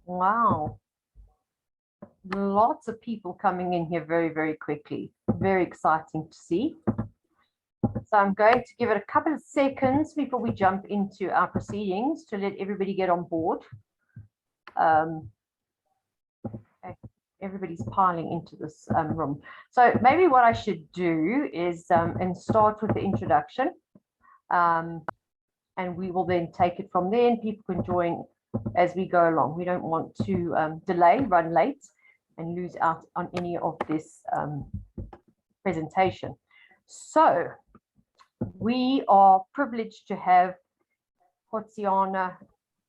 Wow. Lots of people coming in here very, very quickly. Very exciting to see. So I'm going to give it a couple of seconds before we jump into our proceedings to let everybody get on board. Everybody's piling into this room. So maybe what I should do is and start with the introduction. And we will then take it from there and people can join as we go along. We don't want to delay, run late, and lose out on any of this presentation. So we are privileged to have Goitseona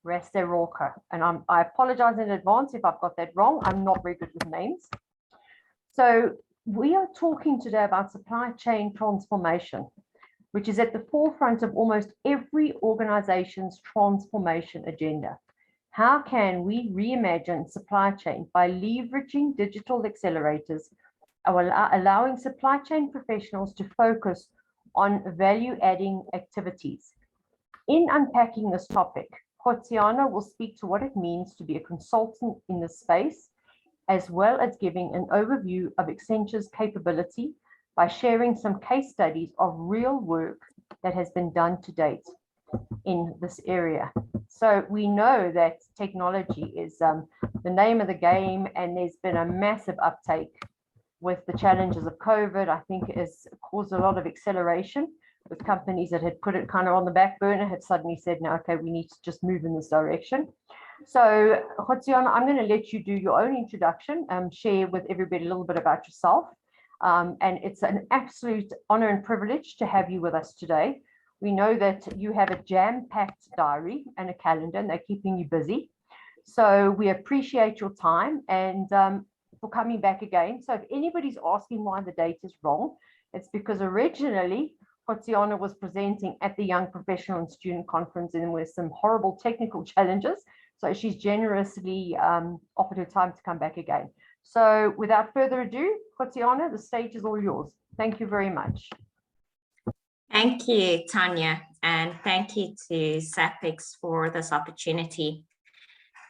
Raseroka, and I apologize in advance if I've got that wrong. I'm not very good with names. So we are talking today about supply chain transformation, which is at the forefront of almost every organization's transformation agenda. How can we reimagine supply chain by leveraging digital accelerators, allowing supply chain professionals to focus on value-adding activities? In unpacking this topic, Goitseona will speak to what it means to be a consultant in this space, as well as giving an overview of Accenture's capability by sharing some case studies of real work that has been done to date in this area. So we know that technology is the name of the game, and there's been a massive uptake with the challenges of COVID. I think it has caused a lot of acceleration with companies that had put it kind of on the back burner, had suddenly said, no, okay, we need to just move in this direction. So Goitseona, I'm going to let you do your own introduction, share with everybody a little bit about yourself. And it's an absolute honor and privilege to have you with us today. We know that you have a jam-packed diary and a calendar, and they're keeping you busy. So we appreciate your time and for coming back again. So if anybody's asking why the date is wrong, it's because originally Goitseona was presenting at the Young Professional and Student Conference, and with some horrible technical challenges. So she's generously offered her time to come back again. So without further ado, Goitseona, the stage is all yours. Thank you very much. Thank you, Tanya, and thank you to SAPEX for this opportunity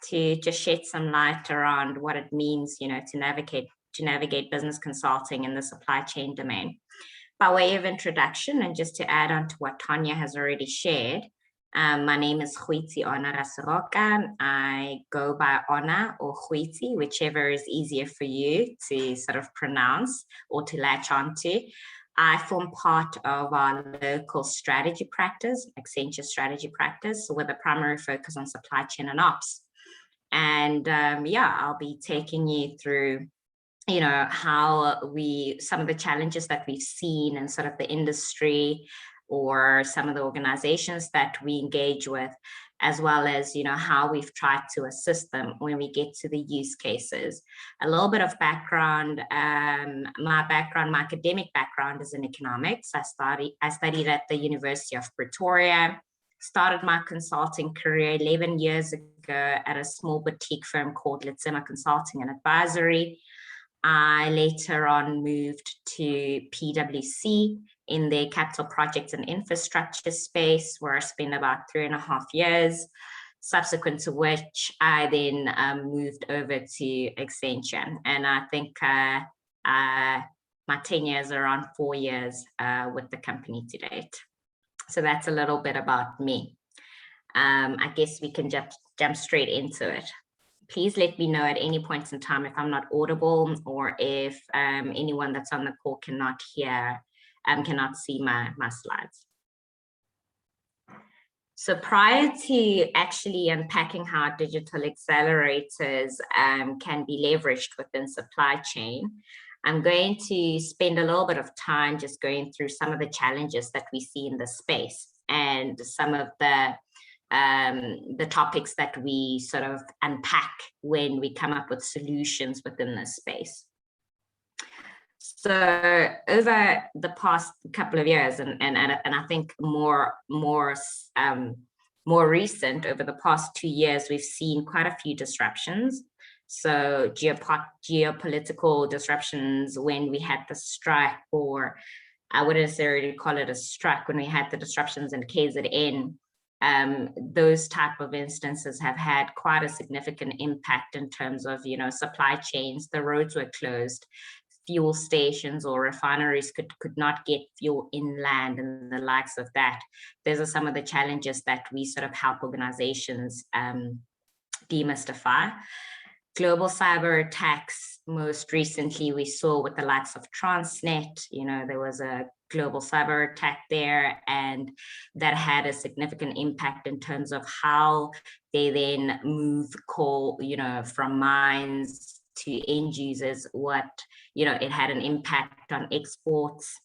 to just shed some light around what it means, to navigate business consulting in the supply chain domain. By way of introduction, and just to add on to what Tanya has already shared, my name is Goitseona Raseroka. I go by Ona or Goitse, whichever is easier for you to sort of pronounce or to latch onto. I form part of our local strategy practice, Accenture strategy practice, with a primary focus on supply chain and ops. And I'll be taking you through how some of the challenges that we've seen in sort of the industry or some of the organizations that we engage with, as well as, how we've tried to assist them when we get to the use cases. A little bit of background, my academic background is in economics. I studied at the University of Pretoria, started my consulting career 11 years ago at a small boutique firm called Goitseona Consulting and Advisory. I later on moved to PwC in their capital projects and infrastructure space, where I spent about 3.5 years, subsequent to which I then moved over to Accenture. And I think my tenure is around 4 years with the company to date. So that's a little bit about me. I guess we can jump straight into it. Please let me know at any point in time if I'm not audible, or if anyone that's on the call cannot hear, cannot see my slides. So prior to actually unpacking how digital accelerators can be leveraged within supply chain, I'm going to spend a little bit of time just going through some of the challenges that we see in this space and some of the topics that we sort of unpack when we come up with solutions within this space. So over the past couple of years, and I think more recent, over the past 2 years, we've seen quite a few disruptions. So geopolitical disruptions, when we had the strike, or I wouldn't necessarily call it a strike, when we had the disruptions in KZN, those type of instances have had quite a significant impact in terms of, supply chains. The roads were closed, fuel stations or refineries could not get fuel inland and the likes of that. Those are some of the challenges that we sort of help organizations demystify. Global cyber attacks, most recently we saw with the likes of Transnet, there was a global cyber attack there, and that had a significant impact in terms of how they then move coal, from mines to end users. It had an impact on exports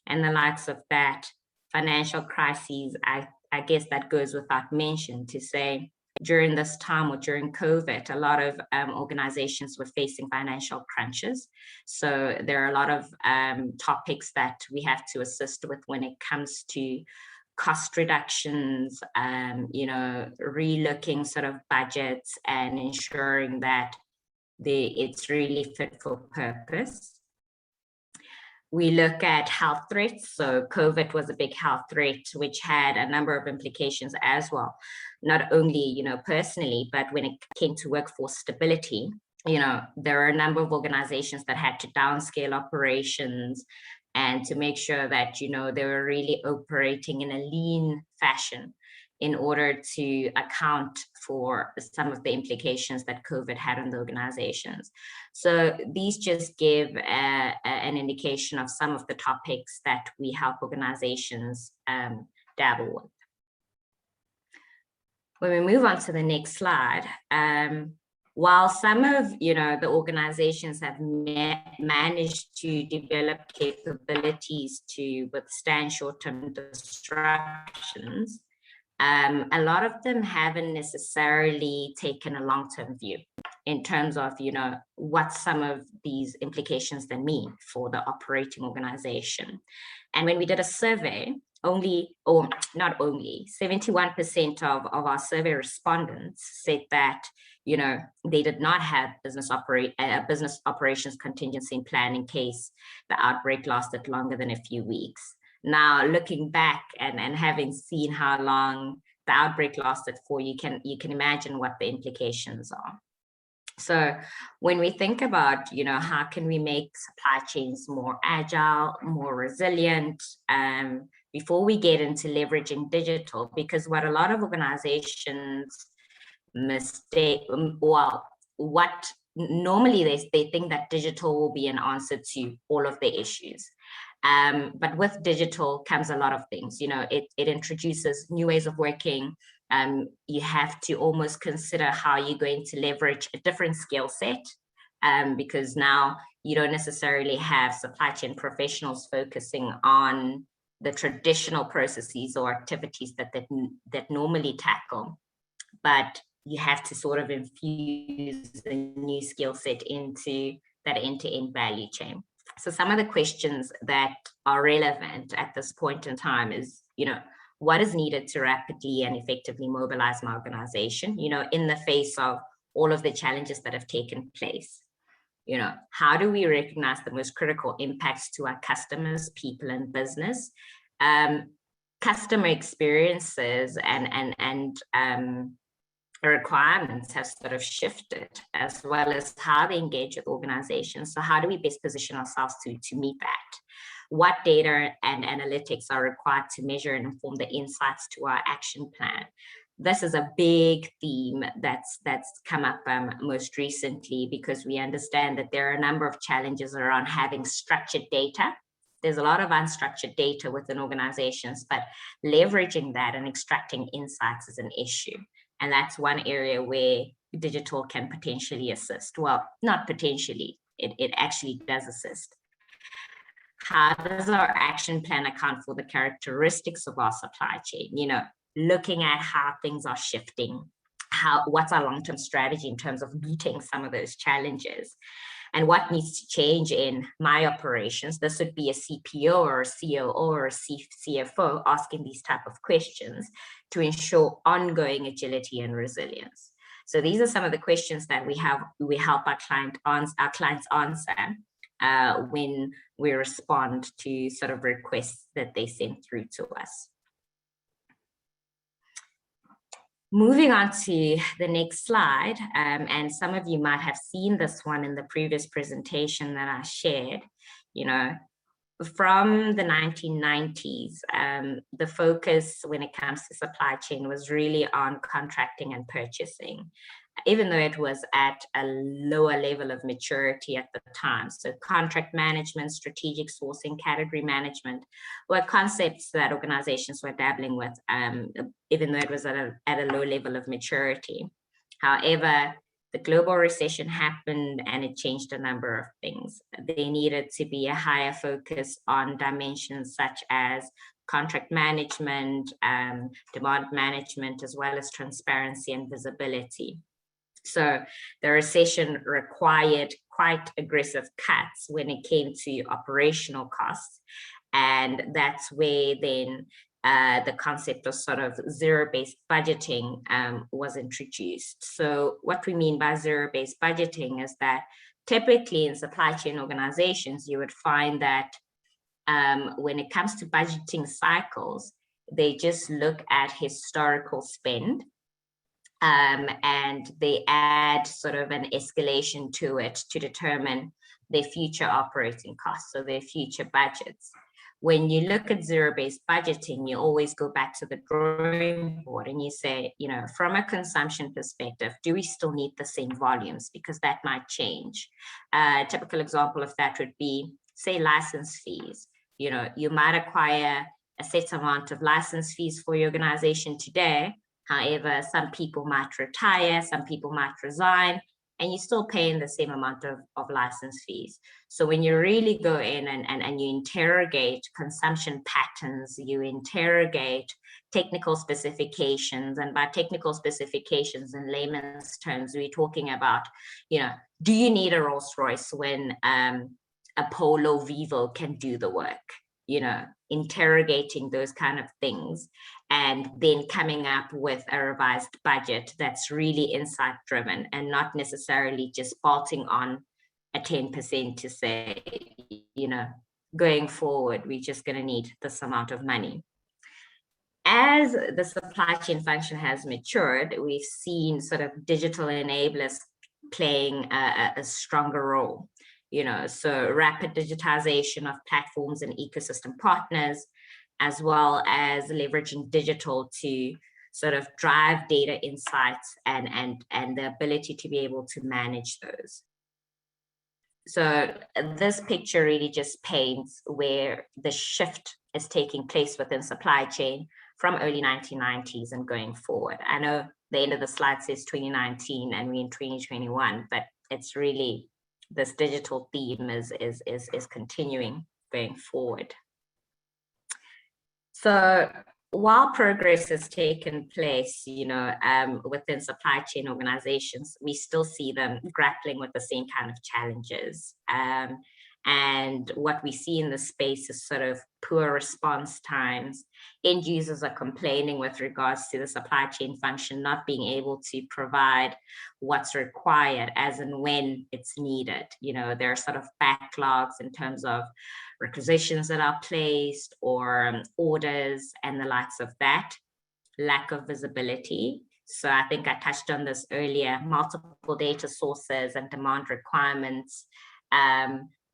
and the likes of that. Financial crises, I guess that goes without mention to say, during this time or during COVID, a lot of organizations were facing financial crunches. So there are a lot of topics that we have to assist with when it comes to cost reductions, relooking sort of budgets and ensuring that it's really fit for purpose. We look at health threats. So COVID was a big health threat, which had a number of implications as well. Not only, personally, but when it came to workforce stability, there are a number of organizations that had to downscale operations and to make sure that, they were really operating in a lean fashion in order to account for some of the implications that COVID had on the organizations. So these just give an indication of some of the topics that we help organizations dabble with. When we move on to the next slide, while some of the organizations have managed to develop capabilities to withstand short-term disruptions, a lot of them haven't necessarily taken a long-term view in terms of, what some of these implications then mean for the operating organization. And when we did a survey, 71% of our survey respondents said that, they did not have business operations contingency plan in case the outbreak lasted longer than a few weeks. Now, looking back and having seen how long the outbreak lasted for, you can imagine what the implications are. So when we think about, how can we make supply chains more agile, more resilient, before we get into leveraging digital, because what a lot of organizations what normally they think that digital will be an answer to all of the issues. But with digital comes a lot of things. It introduces new ways of working. You have to almost consider how you're going to leverage a different skill set, because now you don't necessarily have supply chain professionals focusing on the traditional processes or activities that normally tackle, but you have to sort of infuse a new skill set into that end-to-end value chain. So some of the questions that are relevant at this point in time is, what is needed to rapidly and effectively mobilize my organization, in the face of all of the challenges that have taken place? How do we recognize the most critical impacts to our customers, people, and business? Customer experiences and requirements have sort of shifted, as well as how they engage with organizations. So how do we best position ourselves to meet that? What data and analytics are required to measure and inform the insights to our action plan? This is a big theme that's come up most recently, because we understand that there are a number of challenges around having structured data. There's a lot of unstructured data within organizations, but leveraging that and extracting insights is an issue. And that's one area where digital can potentially assist. Well, not potentially, it actually does assist. How does our action plan account for the characteristics of our supply chain? Looking at how things are shifting, what's our long-term strategy in terms of meeting some of those challenges, and what needs to change in my operations. This would be a CPO or a COO or a CFO asking these type of questions to ensure ongoing agility and resilience. So these are some of the questions that we help our clients answer when we respond to sort of requests that they send through to us. Moving on to the next slide, and some of you might have seen this one in the previous presentation that I shared, from the 1990s, the focus when it comes to supply chain was really on contracting and purchasing, even though it was at a lower level of maturity at the time. So contract management, strategic sourcing, category management were concepts that organizations were dabbling with, even though it was at a low level of maturity. However, the global recession happened and it changed a number of things. There needed to be a higher focus on dimensions such as contract management, demand management, as well as transparency and visibility. So the recession required quite aggressive cuts when it came to operational costs. And that's where then the concept of sort of zero-based budgeting was introduced. So what we mean by zero-based budgeting is that typically in supply chain organizations, you would find that when it comes to budgeting cycles, they just look at historical spend and they add sort of an escalation to it to determine their future operating costs, so their future budgets. When you look at zero-based budgeting, you always go back to the drawing board and you say, from a consumption perspective, do we still need the same volumes? Because that might change. A typical example of that would be, say, license fees. You might acquire a set amount of license fees for your organization today. However, some people might retire, some people might resign, and you're still paying the same amount of license fees. So when you really go in and you interrogate consumption patterns, you interrogate technical specifications, and by technical specifications in layman's terms, we're talking about, do you need a Rolls Royce when a Polo Vivo can do the work? Interrogating those kind of things, and then coming up with a revised budget that's really insight driven and not necessarily just bolting on a 10% to say, going forward, we're just going to need this amount of money. As the supply chain function has matured, we've seen sort of digital enablers playing a stronger role. So rapid digitization of platforms and ecosystem partners, as well as leveraging digital to sort of drive data insights and the ability to be able to manage those. So this picture really just paints where the shift is taking place within supply chain from early 1990s and going forward. I know the end of the slide says 2019 and we're in 2021, but it's really this digital theme is continuing going forward. So while progress has taken place, within supply chain organizations, we still see them grappling with the same kind of challenges. And what we see in the space is sort of poor response times. End users are complaining with regards to the supply chain function not being able to provide what's required as and when it's needed. There are sort of backlogs in terms of requisitions that are placed or orders and the likes of that. Lack of visibility. So I think I touched on this earlier, multiple data sources and demand requirements.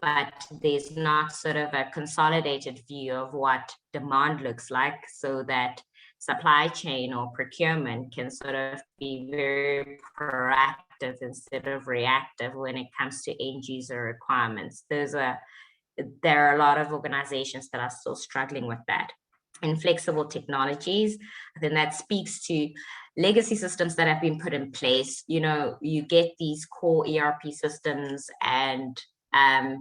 But there's not sort of a consolidated view of what demand looks like, so that supply chain or procurement can sort of be very proactive instead of reactive when it comes to end user requirements. There are a lot of organizations that are still struggling with that. And flexible technologies, then that speaks to legacy systems that have been put in place. You get these core ERP systems and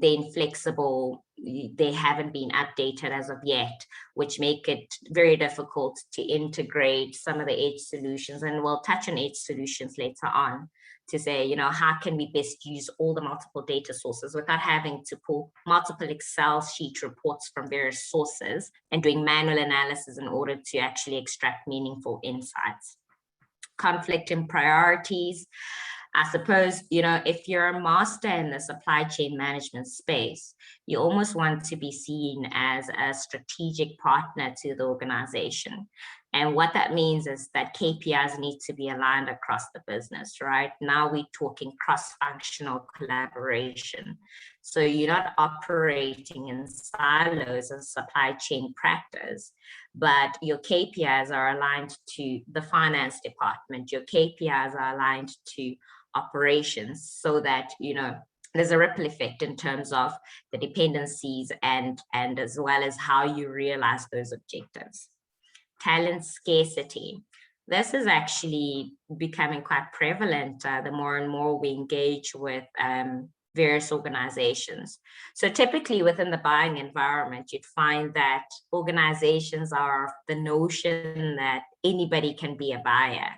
they're inflexible, they haven't been updated as of yet, which make it very difficult to integrate some of the edge solutions. And we'll touch on edge solutions later on to say, how can we best use all the multiple data sources without having to pull multiple Excel sheet reports from various sources and doing manual analysis in order to actually extract meaningful insights. Conflict in priorities. I suppose, if you're a master in the supply chain management space, you almost want to be seen as a strategic partner to the organization. And what that means is that KPIs need to be aligned across the business, right? Now we're talking cross-functional collaboration. So you're not operating in silos as supply chain practice, but your KPIs are aligned to the finance department. Your KPIs are aligned to operations, so that, you know, there's a ripple effect in terms of the dependencies and as well as how you realize those objectives. Talent scarcity. This is actually becoming quite prevalent the more and more we engage with various organizations. So typically within the buying environment, you'd find that organizations are of the notion that anybody can be a buyer.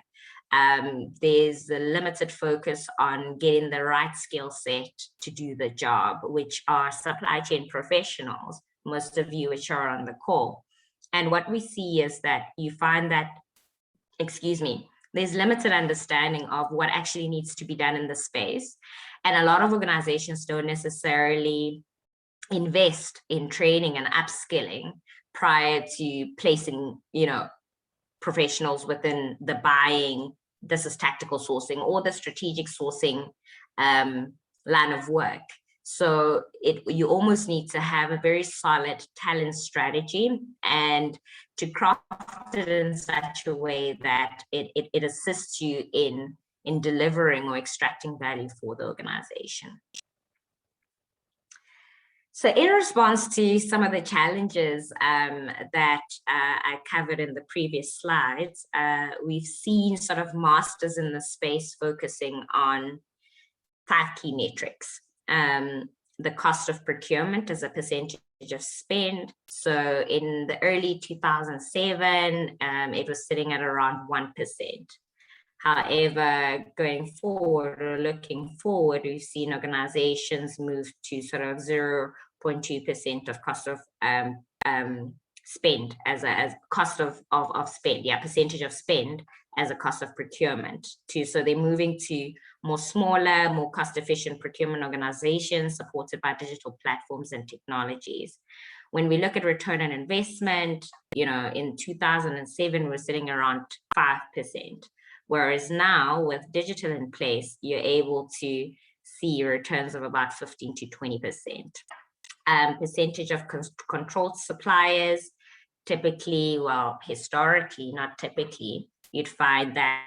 There's a limited focus on getting the right skill set to do the job, which are supply chain professionals, most of you which are on the call. And what we see is that you find that, there's limited understanding of what actually needs to be done in the space. And a lot of organizations don't necessarily invest in training and upskilling prior to placing, you know, professionals within the buying, this is tactical sourcing, or the strategic sourcing line of work. So you almost need to have a very solid talent strategy and to craft it in such a way that it assists you in delivering or extracting value for the organization. So in response to some of the challenges that I covered in the previous slides, we've seen sort of masters in the space focusing on 5 key metrics. The cost of procurement as a percentage of spend. So in the early 2007, it was sitting at around 1%. However, going forward or looking forward, we've seen organizations move to sort of 0.2% of cost of spend as cost of spend, percentage of spend as a cost of procurement too. So they're moving to more smaller, more cost-efficient procurement organizations supported by digital platforms and technologies. When we look at return on investment, you know, in 2007, we're sitting around 5%. Whereas now with digital in place, you're able to see returns of about 15 to 20%. Percentage of controlled suppliers, typically, well, historically, not typically, you'd find that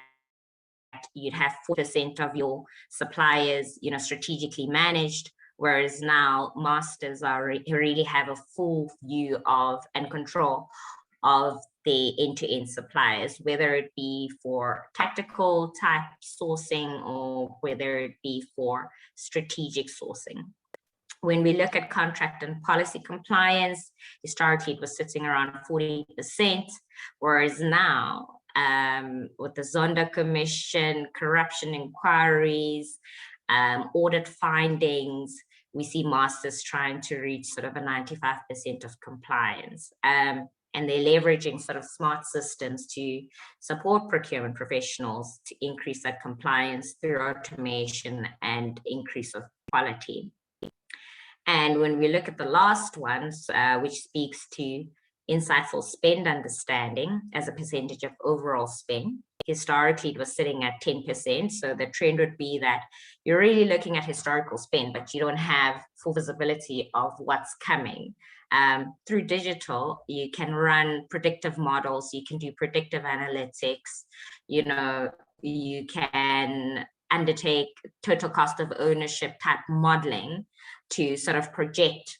you'd have 4% of your suppliers, you know, strategically managed, whereas now masters really have a full view of and control of the end-to-end suppliers, whether it be for tactical type sourcing or whether it be for strategic sourcing. When we look at contract and policy compliance, historically it was sitting around 40%, whereas now with the Zonda Commission, corruption inquiries, audit findings, we see masters trying to reach sort of a 95% of compliance. And they're leveraging sort of smart systems to support procurement professionals to increase that compliance through automation and increase of quality. And when we look at the last ones, which speaks to insightful spend understanding as a percentage of overall spend, historically it was sitting at 10%. So the trend would be that you're really looking at historical spend, but you don't have full visibility of what's coming. Through digital, you can run predictive models, you can do predictive analytics, you know, you can undertake total cost of ownership type modeling to sort of project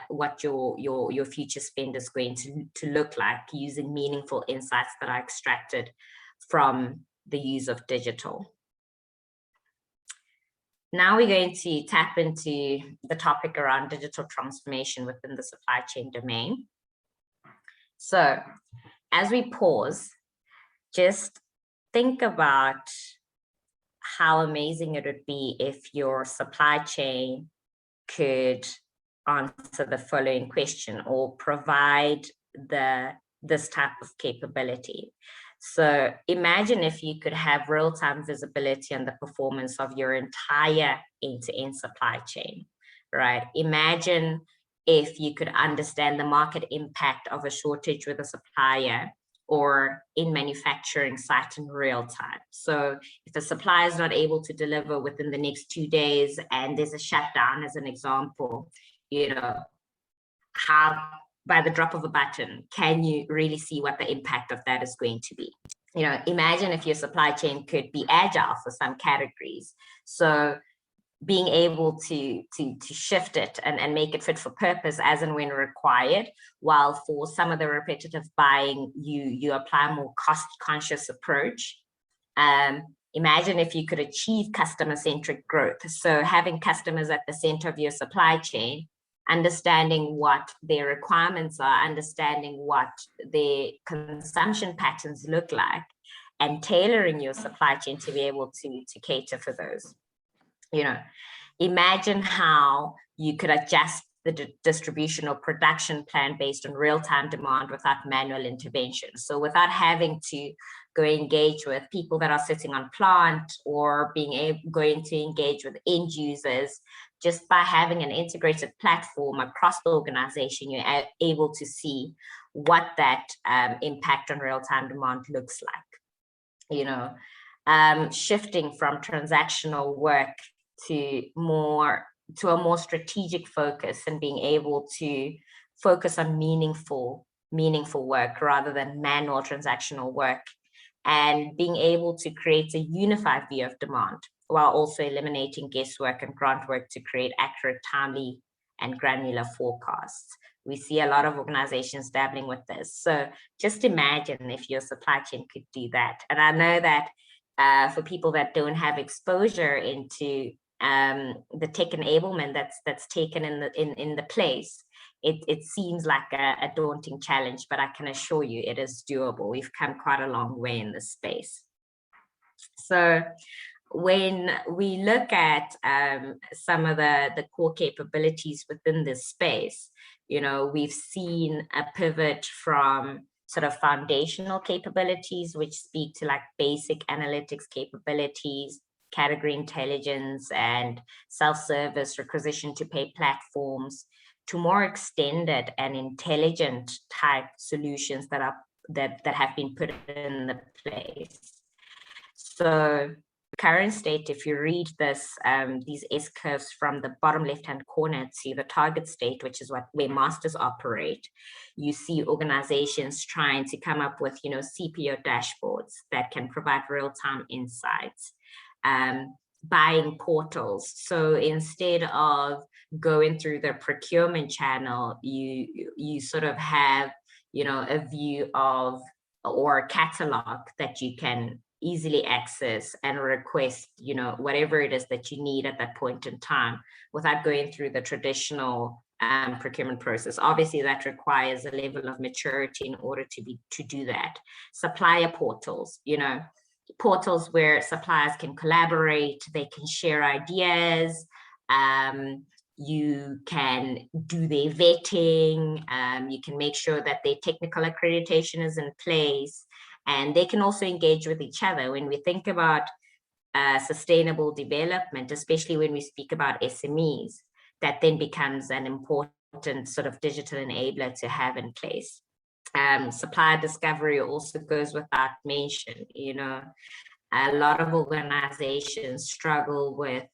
what your future spend is going to look like using meaningful insights that are extracted from the use of digital. Now we're going to tap into the topic around digital transformation within the supply chain domain. So as we pause, just think about how amazing it would be if your supply chain could answer the following question or provide this type of capability. So imagine if you could have real-time visibility on the performance of your entire end-to-end supply chain, right? Imagine if you could understand the market impact of a shortage with a supplier or in manufacturing site in real time. So if a supplier is not able to deliver within the next 2 days and there's a shutdown, as an example, how, by the drop of a button, can you really see what the impact of that is going to be? Imagine if your supply chain could be agile for some categories. So being able to shift it and make it fit for purpose as and when required, while for some of the repetitive buying, you apply a more cost-conscious approach. Imagine if you could achieve customer-centric growth. So having customers at the center of your supply chain, understanding what their requirements are, understanding what their consumption patterns look like, and tailoring your supply chain to be able to cater for those. Imagine how you could adjust the distribution or production plan based on real-time demand without manual intervention. So without having to go engage with people that are sitting on plant, or going to engage with end users, just by having an integrated platform across the organization, you're able to see what that impact on real-time demand looks like. Shifting from transactional work to a more strategic focus, and being able to focus on meaningful work rather than manual transactional work, and being able to create a unified view of demand while also eliminating guesswork and grunt work to create accurate, timely, and granular forecasts. We see a lot of organizations dabbling with this. So just imagine if your supply chain could do that. And I know that for people that don't have exposure into the tech enablement that's taken in the place, it seems like a daunting challenge, but I can assure you it is doable. We've come quite a long way in this space. So when we look at some of the core capabilities within this space, we've seen a pivot from sort of foundational capabilities, which speak to like basic analytics capabilities, category intelligence, and self-service requisition to pay platforms, to more extended and intelligent type solutions that have been put in the place. So current state, if you read this, these S curves from the bottom left-hand corner to the target state, which is where masters operate, you see organizations trying to come up with, CPO dashboards that can provide real-time insights. Buying portals. So instead of going through the procurement channel, you sort of have, a view of, or a catalog that you can easily access and request, whatever it is that you need at that point in time, without going through the traditional procurement process. Obviously, that requires a level of maturity in order to do that. Supplier portals, portals where suppliers can collaborate, they can share ideas, you can do their vetting, you can make sure that their technical accreditation is in place, and they can also engage with each other. When we think about sustainable development, especially when we speak about SMEs, that then becomes an important sort of digital enabler to have in place. Supplier discovery also goes without mention. A lot of organizations struggle with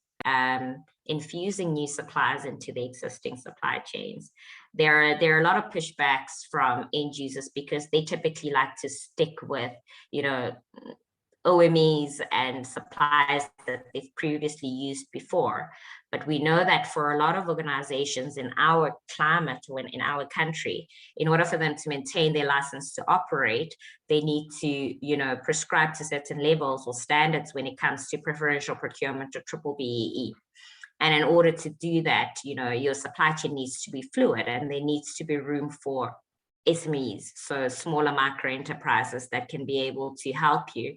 infusing new suppliers into the existing supply chains. There are a lot of pushbacks from end users because they typically like to stick with, OMEs and suppliers that they've previously used before. But we know that for a lot of organizations in our climate, when in our country, in order for them to maintain their license to operate, they need to, prescribe to certain levels or standards when it comes to preferential procurement or triple BEE. And in order to do that, your supply chain needs to be fluid, and there needs to be room for SMEs, so smaller micro enterprises that can be able to help you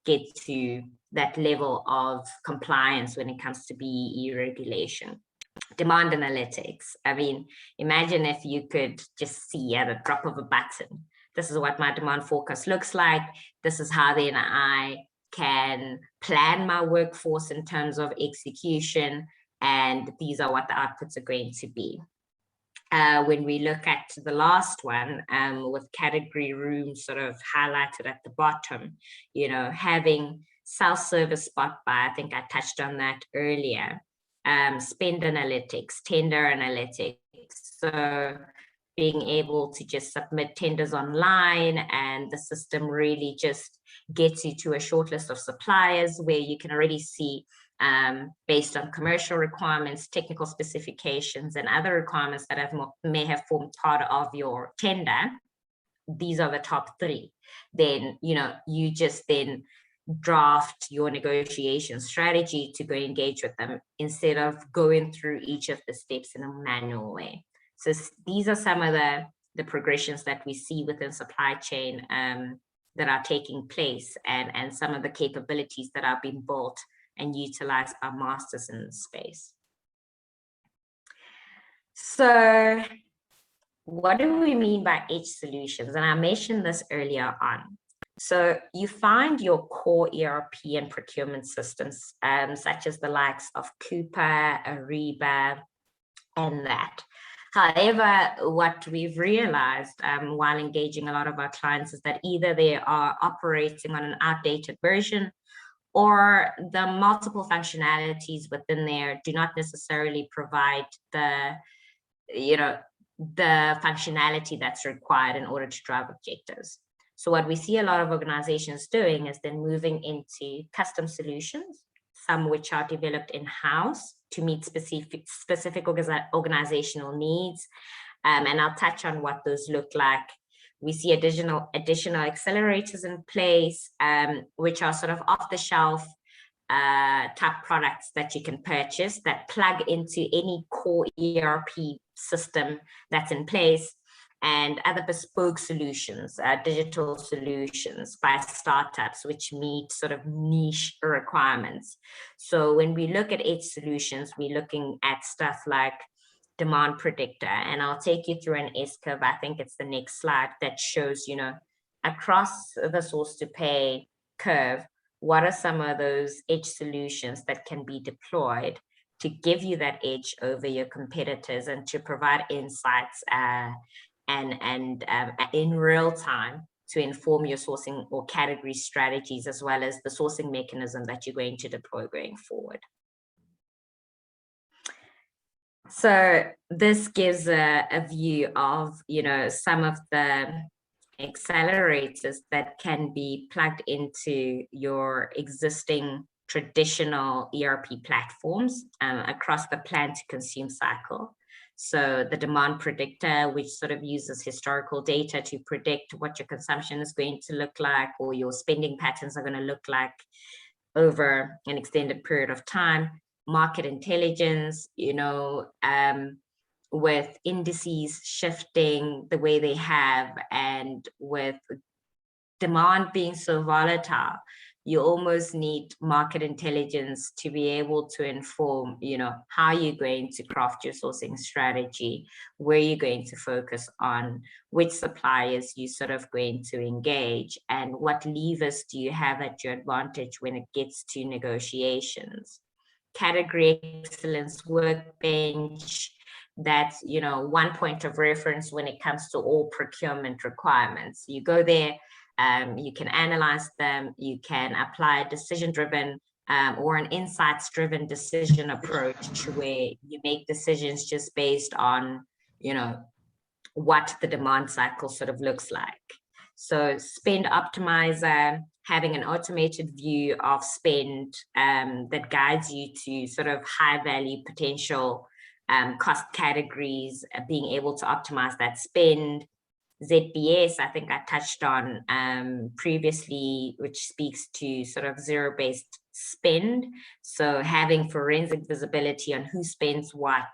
get to that level of compliance when it comes to BEE regulation. Demand analytics. I mean, imagine if you could just see at a drop of a button, this is what my demand forecast looks like. This is how then I can plan my workforce in terms of execution, and these are what the outputs are going to be. when we look at the last one, with category rooms sort of highlighted at the bottom, having self-service spot buy, I think I touched on that earlier, spend analytics, tender analytics. So being able to just submit tenders online, and the system really just gets you to a short list of suppliers where you can already see, based on commercial requirements, technical specifications, and other requirements that may have formed part of your tender, these are the top 3. Then, you just then draft your negotiation strategy to go engage with them instead of going through each of the steps in a manual way. So these are some of the progressions that we see within supply chain that are taking place, and some of the capabilities that are being built and utilized by masters in this space. So what do we mean by edge solutions? And I mentioned this earlier on. So you find your core ERP and procurement systems, such as the likes of Coupa, Ariba, and that. However, what we've realized while engaging a lot of our clients is that either they are operating on an outdated version, or the multiple functionalities within there do not necessarily provide the functionality that's required in order to drive objectives. So what we see a lot of organizations doing is then moving into custom solutions, some which are developed in-house to meet specific organizational needs. And I'll touch on what those look like. We see additional accelerators in place, which are sort of off-the-shelf type products that you can purchase that plug into any core ERP system that's in place, and other bespoke solutions, digital solutions by startups, which meet sort of niche requirements. So when we look at edge solutions, we're looking at stuff like demand predictor, and I'll take you through an S-curve. I think it's the next slide that shows, across the source to pay curve, what are some of those edge solutions that can be deployed to give you that edge over your competitors and to provide insights and in real time to inform your sourcing or category strategies, as well as the sourcing mechanism that you're going to deploy going forward. So this gives a view of, some of the accelerators that can be plugged into your existing traditional ERP platforms across the plan to consume cycle. So the demand predictor, which sort of uses historical data to predict what your consumption is going to look like, or your spending patterns are going to look like over an extended period of time. Market intelligence, with indices shifting the way they have, and with demand being so volatile, you almost need market intelligence to be able to inform, how you're going to craft your sourcing strategy, where you're going to focus on, which suppliers you're sort of going to engage, and what levers do you have at your advantage when it gets to negotiations. Category excellence workbench, that's, one point of reference when it comes to all procurement requirements. You go there, you can analyze them, you can apply a decision-driven or an insights-driven decision approach where you make decisions just based on, what the demand cycle sort of looks like. So spend optimizer, having an automated view of spend that guides you to sort of high value potential cost categories, being able to optimize that spend. ZBS, I think I touched on previously, which speaks to sort of zero-based spend. So having forensic visibility on who spends what,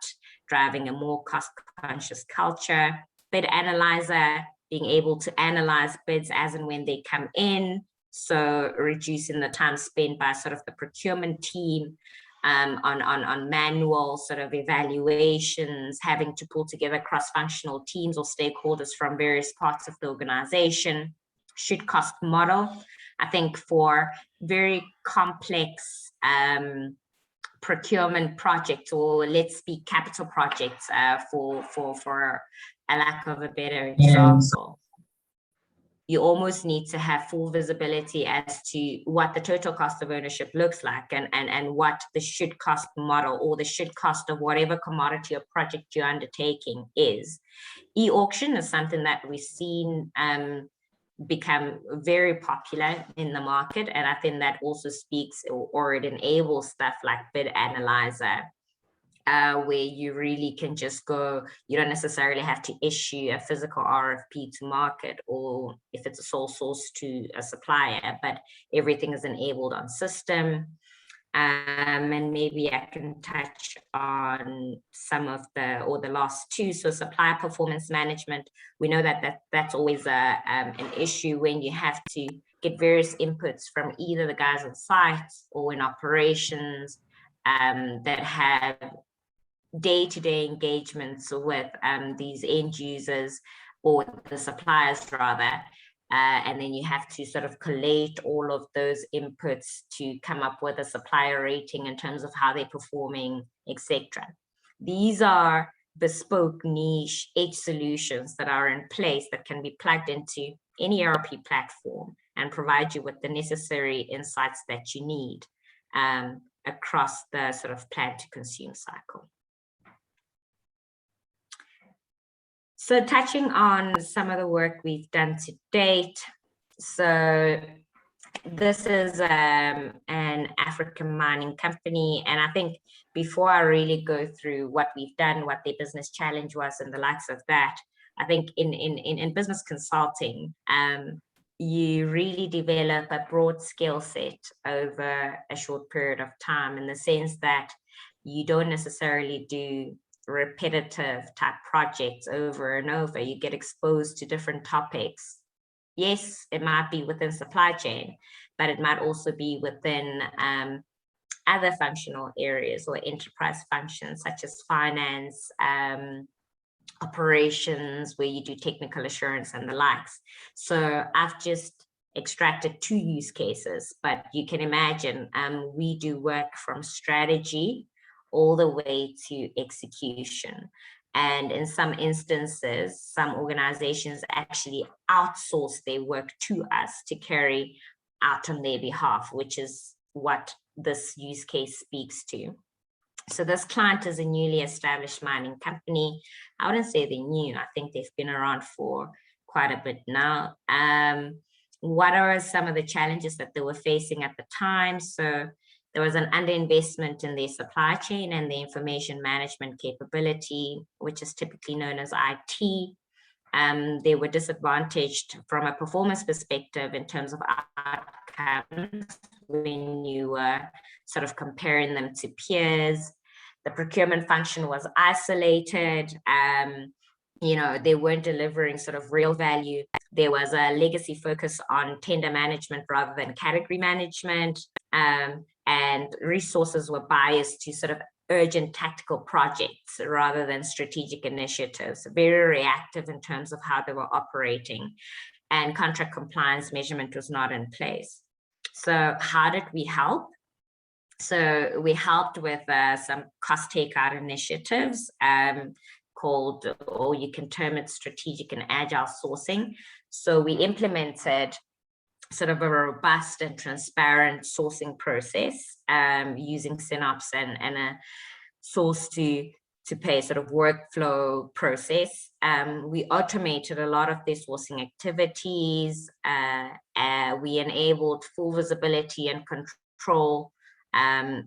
driving a more cost-conscious culture. Bid analyzer, being able to analyze bids as and when they come in. So reducing the time spent by sort of the procurement team on manual sort of evaluations, having to pull together cross-functional teams or stakeholders from various parts of the organization. Should cost model, I think for very complex procurement projects, or let's speak capital projects, for a lack of a better example. You almost need to have full visibility as to what the total cost of ownership looks like, and what the should cost model, or the should cost of whatever commodity or project you're undertaking is. E-auction is something that we've seen become very popular in the market, and I think that also speaks, or it enables stuff like bid analyzer, where you really can just go, you don't necessarily have to issue a physical RFP to market, or if it's a sole source to a supplier, but everything is enabled on system. And maybe I can touch on some of the last two. So supplier performance management, we know that's always an issue when you have to get various inputs from either the guys on site or in operations, that have day-to-day engagements with these end users, or the suppliers rather, and then you have to sort of collate all of those inputs to come up with a supplier rating in terms of how they're performing, etc. These are bespoke niche edge solutions that are in place that can be plugged into any ERP platform and provide you with the necessary insights that you need across the sort of plan to consume cycle. So touching on some of the work we've done to date. So this is an African mining company. And I think before I really go through what we've done, what their business challenge was and the likes of that, I think in business consulting, you really develop a broad skill set over a short period of time, in the sense that you don't necessarily do repetitive type projects over and over. You get exposed to different topics. Yes, it might be within supply chain, but it might also be within other functional areas or enterprise functions, such as finance, operations, where you do technical assurance and the likes. So I've just extracted 2 use cases, but you can imagine we do work from strategy all the way to execution. And in some instances, some organizations actually outsource their work to us to carry out on their behalf, which is what this use case speaks to. So this client is a newly established mining company. I wouldn't say they're new. I think they've been around for quite a bit now. What are some of the challenges that they were facing at the time? So there was an underinvestment in their supply chain and the information management capability, which is typically known as IT. They were disadvantaged from a performance perspective in terms of outcomes when you were sort of comparing them to peers. The procurement function was isolated. They weren't delivering sort of real value. There was a legacy focus on tender management rather than category management. And resources were biased to sort of urgent tactical projects rather than strategic initiatives, very reactive in terms of how they were operating, and contract compliance measurement was not in place. So how did we help? So we helped with some cost takeout initiatives called, or you can term it, strategic and agile sourcing. So we implemented sort of a robust and transparent sourcing process using Synops and a source to pay sort of workflow process. We automated a lot of their sourcing activities. We enabled full visibility and control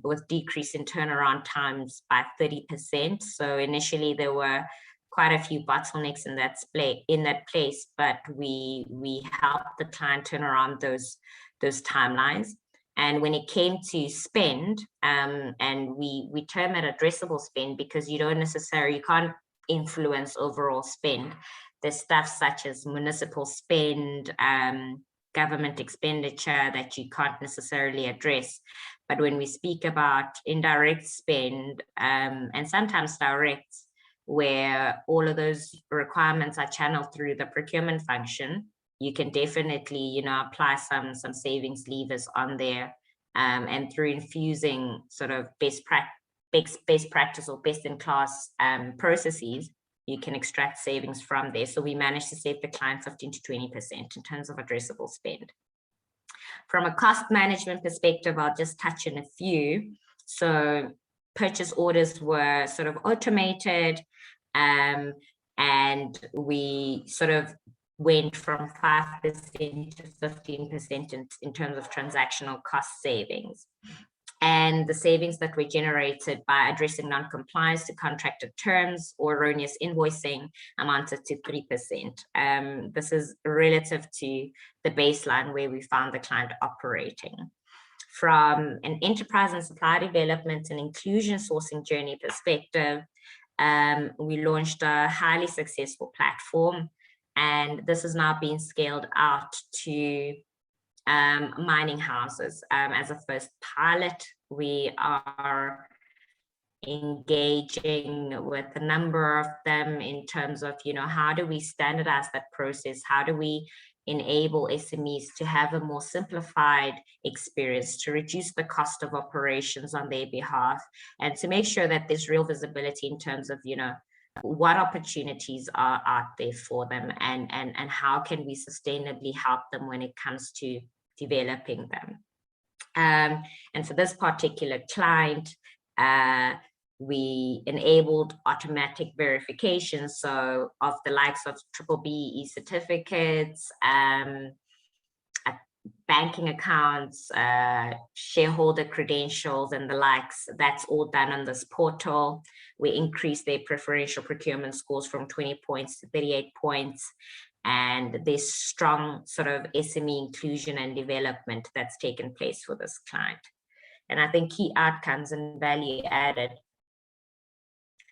with decrease in turnaround times by 30%. So initially there were quite a few bottlenecks in that place, but we helped the client turn around those timelines. And when it came to spend, and we term it addressable spend because you can't influence overall spend. There's stuff such as municipal spend, government expenditure that you can't necessarily address. But when we speak about indirect spend, and sometimes direct, where all of those requirements are channeled through the procurement function, you can definitely, apply some savings levers on there and through infusing sort of best practice or best in class processes, you can extract savings from there. So we managed to save the client 15 to 20% in terms of addressable spend. From a cost management perspective, I'll just touch on a few. So purchase orders were sort of automated, and we sort of went from 5% to 15% in terms of transactional cost savings. And the savings that were generated by addressing non-compliance to contracted terms or erroneous invoicing amounted to 3%. This is relative to the baseline where we found the client operating. From an enterprise and supply development and inclusion sourcing journey perspective, we launched a highly successful platform, and this is now being scaled out to mining houses. As a first pilot, we are engaging with a number of them in terms of, how do we standardize that process? How do we enable SMEs to have a more simplified experience, to reduce the cost of operations on their behalf, and to make sure that there's real visibility in terms of, what opportunities are out there for them, and how can we sustainably help them when it comes to developing them. And for this particular client, we enabled automatic verification, so of the likes of BBBE certificates, banking accounts, shareholder credentials, and the likes. That's all done on this portal. We increased their preferential procurement scores from 20 points to 38 points. And there's strong sort of SME inclusion and development that's taken place for this client. And I think key outcomes and value added,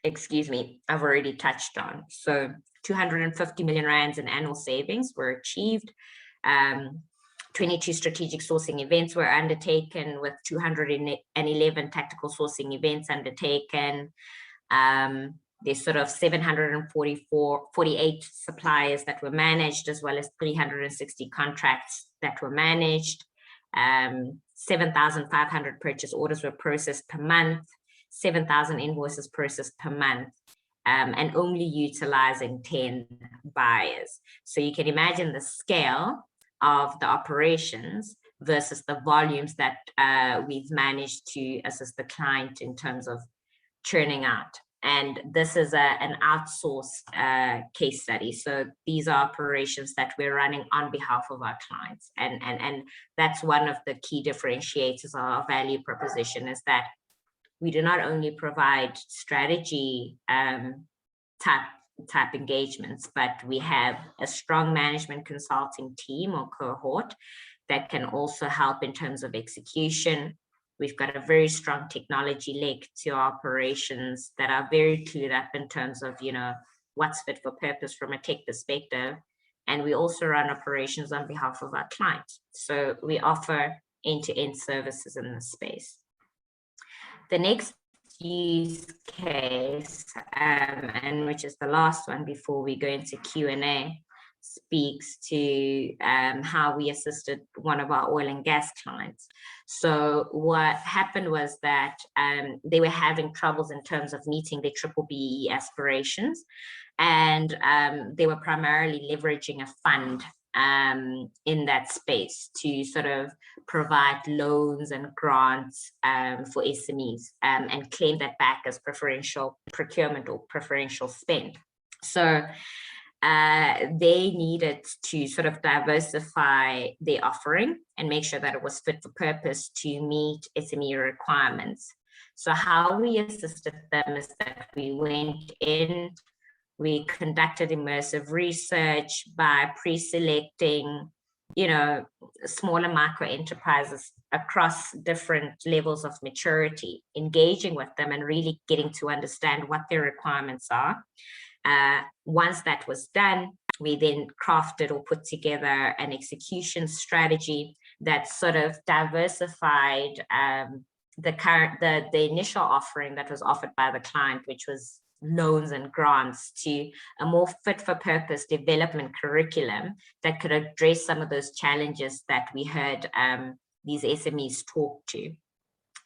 I've already touched on. So 250 million rands in annual savings were achieved. 22 strategic sourcing events were undertaken, with 211 tactical sourcing events undertaken. There's sort of 748 suppliers that were managed, as well as 360 contracts that were managed. 7,500 purchase orders were processed per month, 7,000 invoices processed per month, and only utilizing 10 buyers. So you can imagine the scale of the operations versus the volumes that we've managed to assist the client in terms of churning out. And this is an outsourced case study. So these are operations that we're running on behalf of our clients. And that's one of the key differentiators of our value proposition, is that we do not only provide strategy type engagements, but we have a strong management consulting team or cohort that can also help in terms of execution. We've got a very strong technology leg to our operations that are very clued up in terms of, what's fit for purpose from a tech perspective. And we also run operations on behalf of our clients. So we offer end-to-end services in this space. The next use case, and which is the last one before we go into Q&A, speaks to how we assisted one of our oil and gas clients. So what happened was that they were having troubles in terms of meeting their BBBE aspirations, and they were primarily leveraging a fund in that space to sort of provide loans and grants for SMEs, and claim that back as preferential procurement or preferential spend. So they needed to sort of diversify their offering and make sure that it was fit for purpose to meet SME requirements. So how we assisted them is that we went in, we conducted immersive research by pre-selecting, smaller micro enterprises across different levels of maturity, engaging with them and really getting to understand what their requirements are. Once that was done, we then crafted or put together an execution strategy that sort of diversified the initial offering that was offered by the client, which was loans and grants, to a more fit for purpose development curriculum that could address some of those challenges that we heard these SMEs talk to.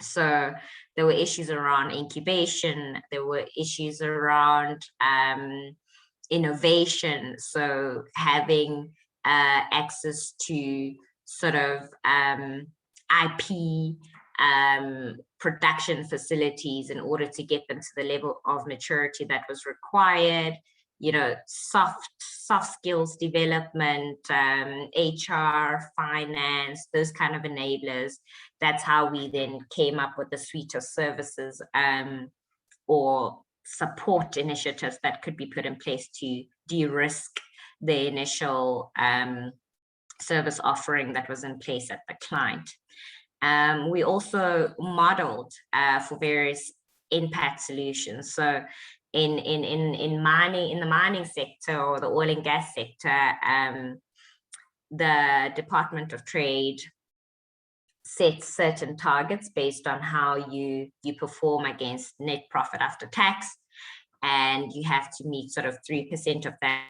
So there were issues around incubation, there were issues around innovation, so having access to sort of IP production facilities in order to get them to the level of maturity that was required, you know, soft skills development, HR, finance, those kind of enablers. That's how we then came up with the suite of services or support initiatives that could be put in place to de-risk the initial service offering that was in place at the client. We also modeled for various impact solutions. So in the mining sector or the oil and gas sector, the Department of Trade sets certain targets based on how you perform against net profit after tax, and you have to meet sort of 3% of that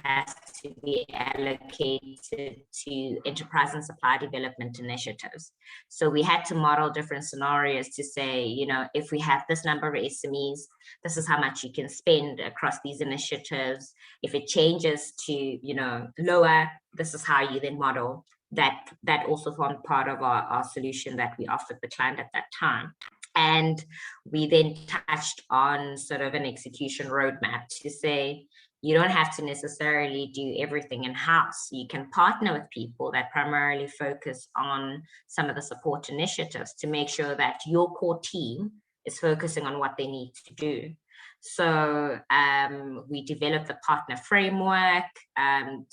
has to be allocated to enterprise and supply development initiatives. So we had to model different scenarios to say, you know, if we have this number of SMEs, this is how much you can spend across these initiatives. If it changes to, you know, lower, this is how you then model. That also formed part of our solution that we offered the client at that time. And we then touched on sort of an execution roadmap to say, you don't have to necessarily do everything in-house. You can partner with people that primarily focus on some of the support initiatives to make sure that your core team is focusing on what they need to do. So we developed the partner framework and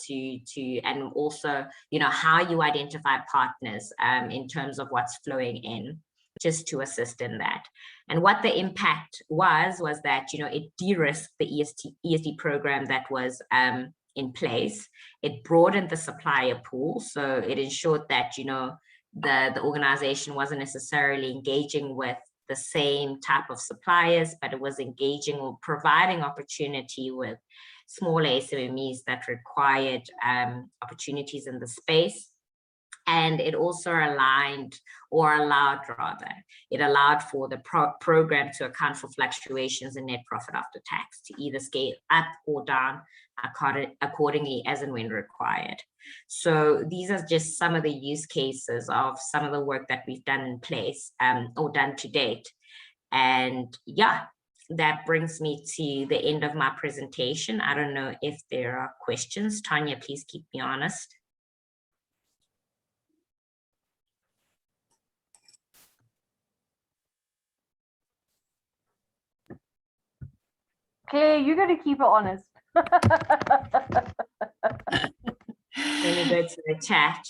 also, you know, how you identify partners in terms of what's flowing in, just to assist in that. And what the impact was that, you know, it de-risked the ESD program that was in place. It broadened the supplier pool. So it ensured that, you know, the organization wasn't necessarily engaging with the same type of suppliers, but it was engaging or providing opportunity with smaller SMEs that required opportunities in the space. And it also allowed for the program to account for fluctuations in net profit after tax to either scale up or down accordingly as and when required. So these are just some of the use cases of some of the work that we've done in place or done to date. And yeah, that brings me to the end of my presentation. I don't know if there are questions. Tanya, please keep me honest. Claire, you're going to keep it honest. Let me go to the chat.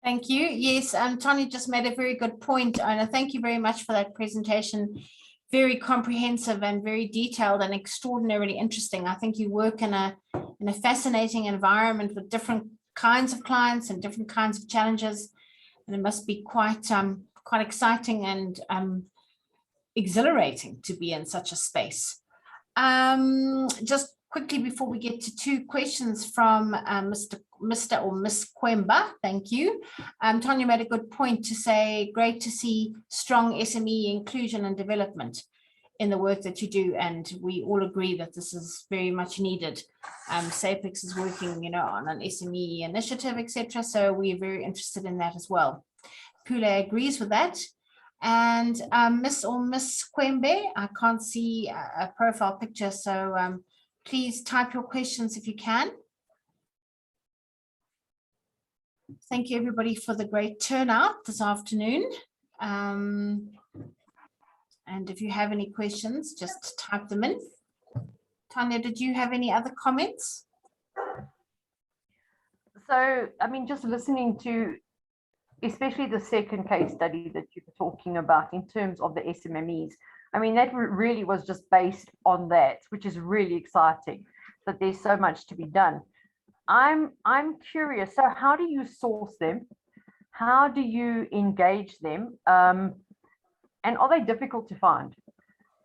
Thank you. Yes, Tanya just made a very good point, and thank you very much for that presentation. Very comprehensive and very detailed and extraordinarily interesting. I think you work in a fascinating environment with different kinds of clients and different kinds of challenges, and it must be quite exciting and exhilarating to be in such a space. Just quickly before we get to two questions from Mr. or Miss Kwemba, thank you. Tanya made a good point to say, great to see strong SME inclusion and development in the work that you do, and we all agree that this is very much needed. SAPEX is working, you know, on an SME initiative, etc. So we're very interested in that as well. Pule agrees with that. And Miss or Miss Kwembe, I can't see a profile picture, so please type your questions if you can. Thank you everybody for the great turnout this afternoon. And if you have any questions, just type them in. Tanya, did you have any other comments? So, I mean, just listening to especially the second case study that you were talking about in terms of the SMMEs. I mean, that really was just based on that, which is really exciting, that there's so much to be done. I'm curious, so how do you source them? How do you engage them? And are they difficult to find?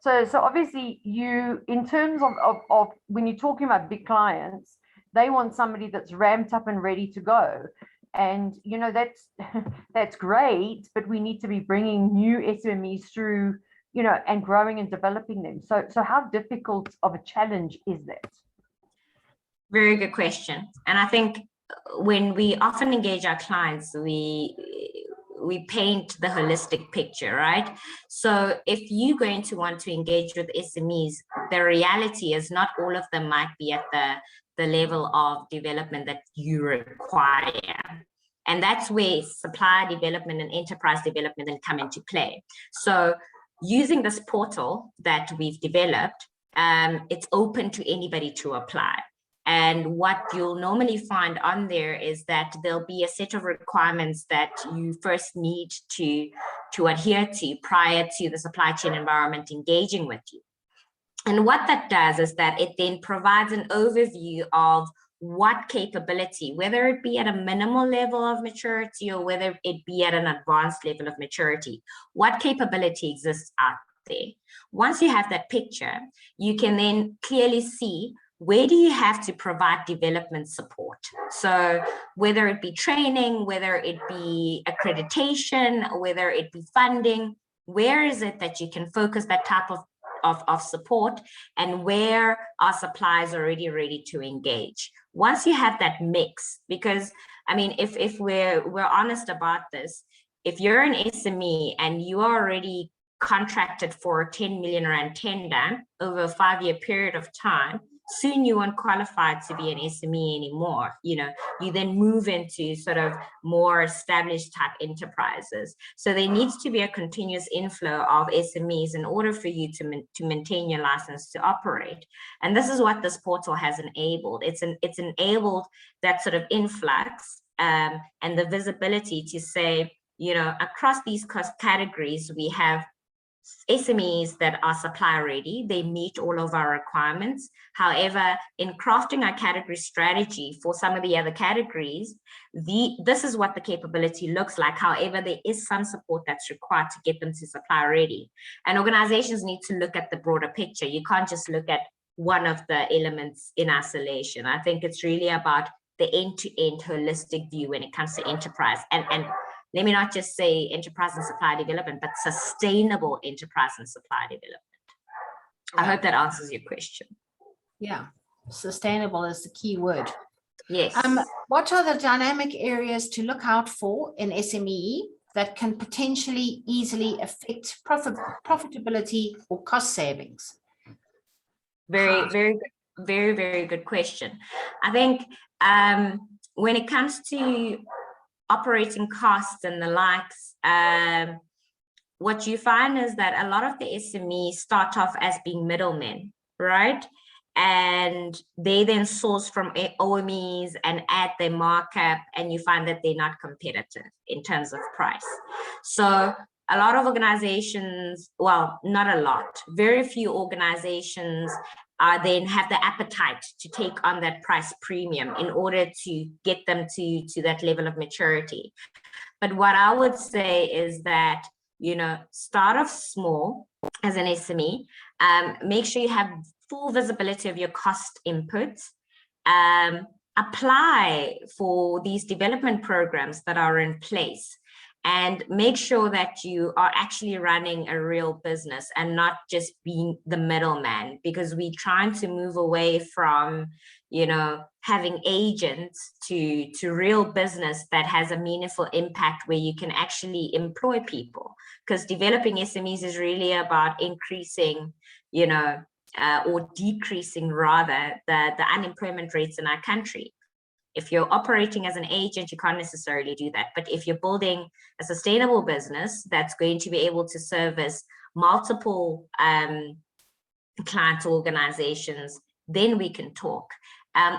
So obviously you, in terms of when you're talking about big clients, they want somebody that's ramped up and ready to go. And that's that's great, but we need to be bringing new SMEs through, and growing and developing them. So how difficult of a challenge is that? Very good question. And I think when we often engage our clients, we paint the holistic picture, right? So if you're going to want to engage with SMEs, the reality is not all of them might be at the level of development that you require. And that's where supplier development and enterprise development then come into play. So using this portal that we've developed, it's open to anybody to apply. And what you'll normally find on there is that there'll be a set of requirements that you first need to adhere to prior to the supply chain environment engaging with you. And what that does is that it then provides an overview of what capability, whether it be at a minimal level of maturity or whether it be at an advanced level of maturity, what capability exists out there. Once you have that picture, you can then clearly see where do you have to provide development support? So whether it be training, whether it be accreditation, whether it be funding, where is it that you can focus that type of support, and where are suppliers already ready to engage? Once you have that mix, because I mean, if we're honest about this, if you're an SME and you are already contracted for a 10 million rand tender over a 5-year period of time, soon you aren't qualified to be an SME anymore. You then move into sort of more established type enterprises. So there needs to be a continuous inflow of SMEs in order for you to maintain your license to operate. And this is what this portal has enabled. It's enabled that sort of influx and the visibility to say, across these cost categories, we have SMEs that are supply ready. They meet all of our requirements. However, in crafting our category strategy for some of the other categories, this is what the capability looks like. However, there is some support that's required to get them to supply ready. And organizations need to look at the broader picture. You can't just look at one of the elements in isolation. I think it's really about the end-to-end holistic view when it comes to enterprise. And let me not just say enterprise and supply development, but sustainable enterprise and supply development. I hope that answers your question. Yeah, sustainable is the key word. Yes. What are the dynamic areas to look out for in SME that can potentially easily affect profitability or cost savings? Very, very good question. I think when it comes to operating costs and the likes, what you find is that a lot of the SMEs start off as being middlemen, right? And they then source from OMEs and add their markup, and you find that they're not competitive in terms of price. So a lot of organizations, well, not a lot, very few organizations then have the appetite to take on that price premium in order to get them to that level of maturity. But what I would say is that, start off small as an SME, make sure you have full visibility of your cost inputs, apply for these development programs that are in place, and make sure that you are actually running a real business and not just being the middleman, because we're trying to move away from, having agents to real business that has a meaningful impact where you can actually employ people. Because developing SMEs is really about increasing, or decreasing rather the unemployment rates in our country. If you're operating as an agent, you can't necessarily do that. But if you're building a sustainable business that's going to be able to service multiple client organizations, then we can talk.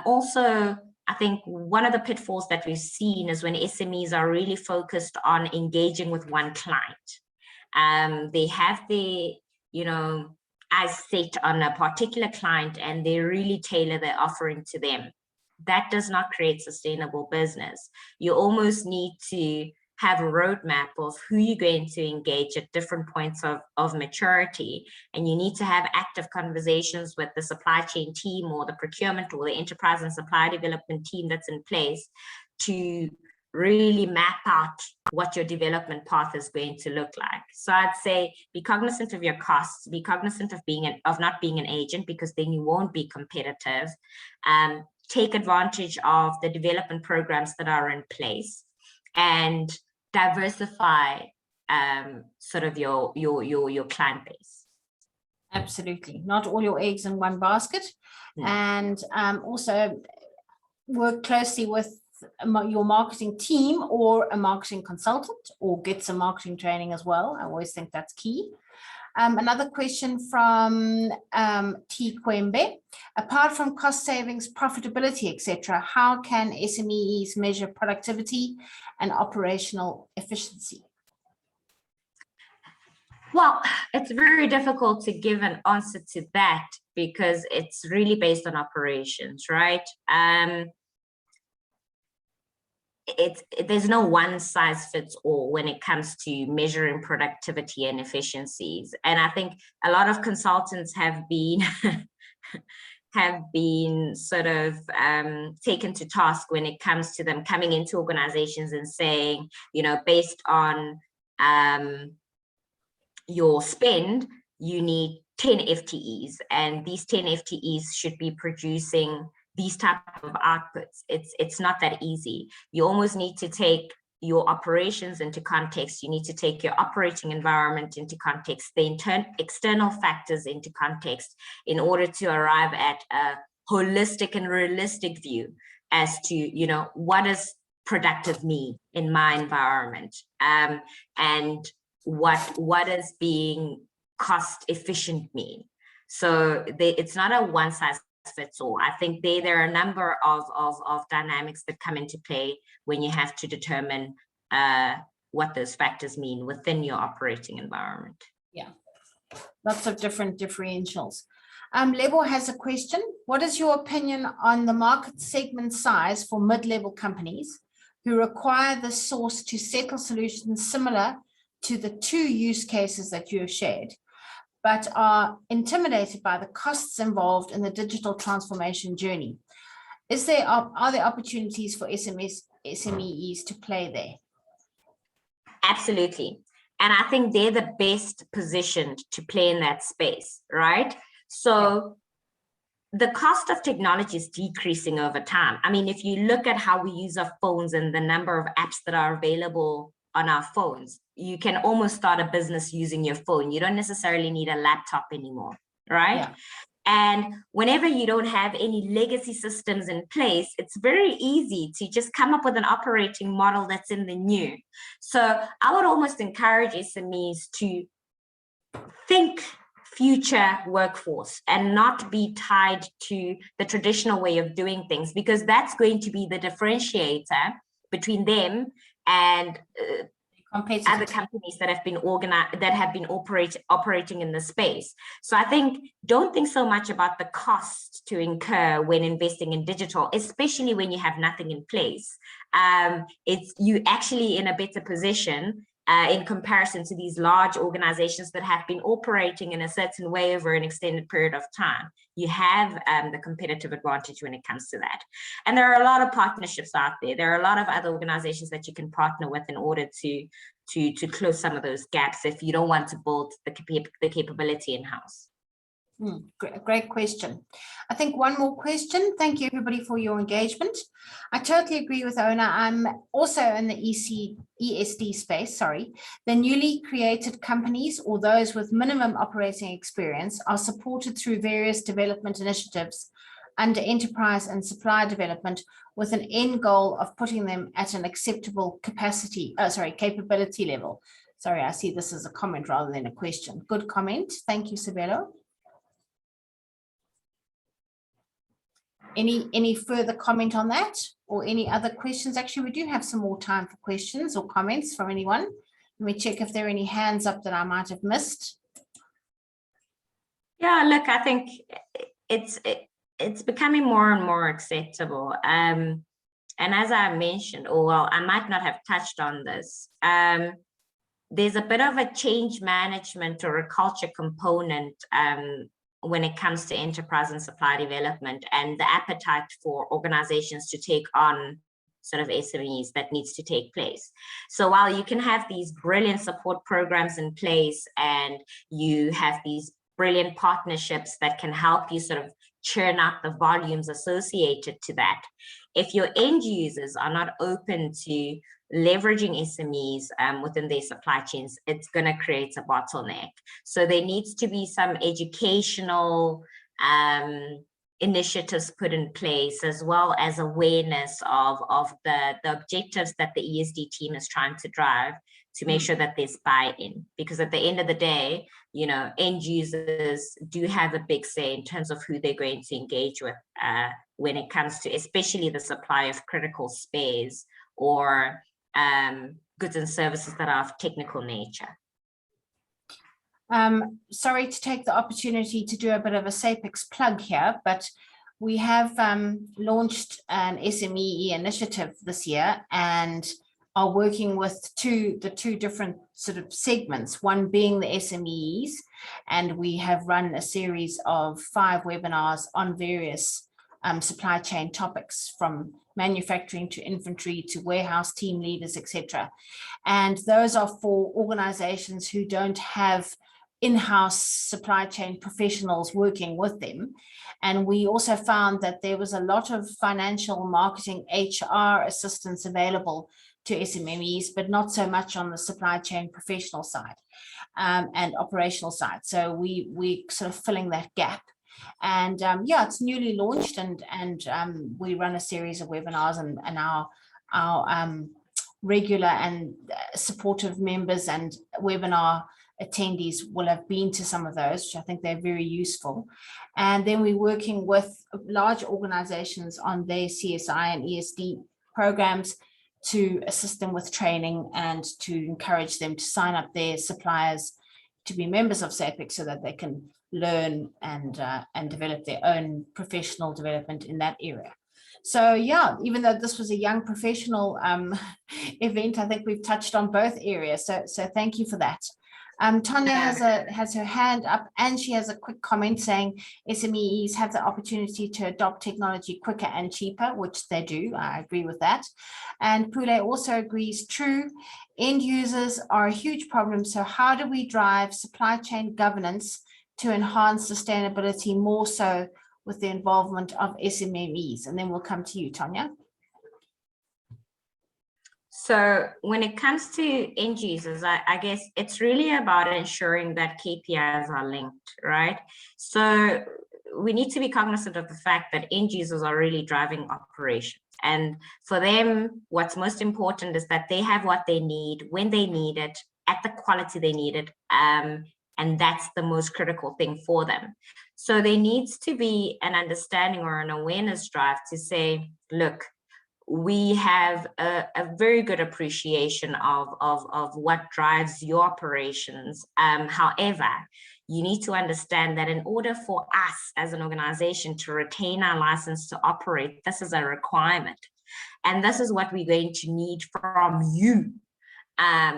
Also, I think one of the pitfalls that we've seen is when SMEs are really focused on engaging with one client. They have their, eyes set on a particular client, and they really tailor their offering to them. That does not create sustainable business. You almost need to have a roadmap of who you're going to engage at different points of maturity. And you need to have active conversations with the supply chain team or the procurement or the enterprise and supply development team that's in place to really map out what your development path is going to look like. So I'd say be cognizant of your costs, be cognizant of not being an agent, because then you won't be competitive. Take advantage of the development programs that are in place, and diversify sort of your client base. Absolutely, not all your eggs in one basket. And also work closely with your marketing team or a marketing consultant, or get some marketing training as well. I always think that's key. Another question from T. Kwembe. Apart from cost savings, profitability, etc., how can SMEs measure productivity and operational efficiency? Well, it's very difficult to give an answer to that, because it's really based on operations, right? There's no one size fits all when it comes to measuring productivity and efficiencies. And I think a lot of consultants have been sort of taken to task when it comes to them coming into organizations and saying, you know, based on your spend, you need 10 FTEs, and these 10 FTEs should be producing these type of outputs. It's not that easy. You almost need to take your operations into context. You need to take your operating environment into context, the external factors into context, in order to arrive at a holistic and realistic view as to, you know, what does productive mean in my environment, and what does being cost efficient mean. So it's not a one size fits all. I think there are a number of dynamics that come into play when you have to determine what those factors mean within your operating environment. Yeah, lots of different differentials. Lebo has a question. What is your opinion on the market segment size for mid-level companies who require the source to settle solutions similar to the 2 use cases that you have shared, but are intimidated by the costs involved in the digital transformation journey? Are there opportunities for SMEs to play there? Absolutely. And I think they're the best positioned to play in that space, right? So the cost of technology is decreasing over time. I mean, if you look at how we use our phones and the number of apps that are available on our phones, you can almost start a business using your phone. You don't necessarily need a laptop anymore, right? Yeah. And whenever you don't have any legacy systems in place, it's very easy to just come up with an operating model that's in the new. So I would almost encourage SMEs to think future workforce and not be tied to the traditional way of doing things, because that's going to be the differentiator between them and other companies that have been operating in the space. So I think don't think so much about the cost to incur when investing in digital, especially when you have nothing in place. It's you actually in a better position in comparison to these large organizations that have been operating in a certain way over an extended period of time. You have the competitive advantage when it comes to that. And there are a lot of partnerships out there. There are a lot of other organizations that you can partner with in order to close some of those gaps if you don't want to build the capability in-house. Great question. I think one more question. Thank you everybody for your engagement. I totally agree with Ona. I'm also in the ESD space, sorry. The newly created companies or those with minimum operating experience are supported through various development initiatives under enterprise and supply development with an end goal of putting them at an acceptable capability level. Sorry, I see this as a comment rather than a question. Good comment. Thank you, Sabelo. Any further comment on that or any other questions? Actually, we do have some more time for questions or comments from anyone. Let me check if there are any hands up that I might have missed. Yeah, look, I think it's becoming more and more acceptable. And as I mentioned, or well, I might not have touched on this, there's a bit of a change management or a culture component when it comes to enterprise and supply development, and the appetite for organizations to take on sort of SMEs that needs to take place. So while you can have these brilliant support programs in place and you have these brilliant partnerships that can help you sort of churn out the volumes associated to that, if your end users are not open to leveraging SMEs within their supply chains, it's going to create a bottleneck. So there needs to be some educational initiatives put in place, as well as awareness of the objectives that the ESD team is trying to drive, to make sure that there's buy-in. Because at the end of the day, you know, end users do have a big say in terms of who they're going to engage with when it comes to especially the supply of critical spares or goods and services that are of technical nature. Sorry to take the opportunity to do a bit of a SAPEX plug here, but we have launched an SME initiative this year and are working with the two different sort of segments, one being the SMEs, and we have run a series of 5 webinars on various supply chain topics, from manufacturing to inventory to warehouse team leaders, etc. And those are for organizations who don't have in-house supply chain professionals working with them. And we also found that there was a lot of financial, marketing, HR assistance available to SMEs, but not so much on the supply chain professional side and operational side. So we sort of filling that gap. And yeah, it's newly launched, and we run a series of webinars, and our regular and supportive members and webinar attendees will have been to some of those, which I think they're very useful. And then we're working with large organizations on their CSI and ESD programs to assist them with training and to encourage them to sign up their suppliers to be members of SAPEX so that they can learn and develop their own professional development in that area. So yeah, even though this was a young professional event, I think we've touched on both areas. So thank you for that. Tanya has her hand up, and she has a quick comment saying SMEs have the opportunity to adopt technology quicker and cheaper, which they do. I agree with that. And Pule also agrees, true, end users are a huge problem. So how do we drive supply chain governance to enhance sustainability more so with the involvement of SMEs? And then we'll come to you, Tanya. So when it comes to end users, I guess it's really about ensuring that KPIs are linked, right? So we need to be cognizant of the fact that end users are really driving operations. And for them, what's most important is that they have what they need, when they need it, at the quality they need it. And that's the most critical thing for them. So there needs to be an understanding or an awareness drive to say, look, we have a very good appreciation of what drives your operations. However, you need to understand that in order for us as an organization to retain our license to operate, this is a requirement. And this is what we're going to need from you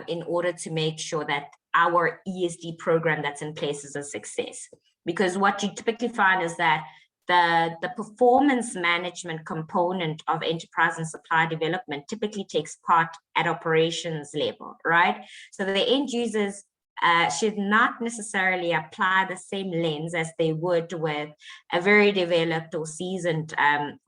in order to make sure that our ESD program that's in place is a success. Because what you typically find is that the performance management component of enterprise and supply development typically takes part at operations level, right? So the end users should not necessarily apply the same lens as they would with a very developed or seasoned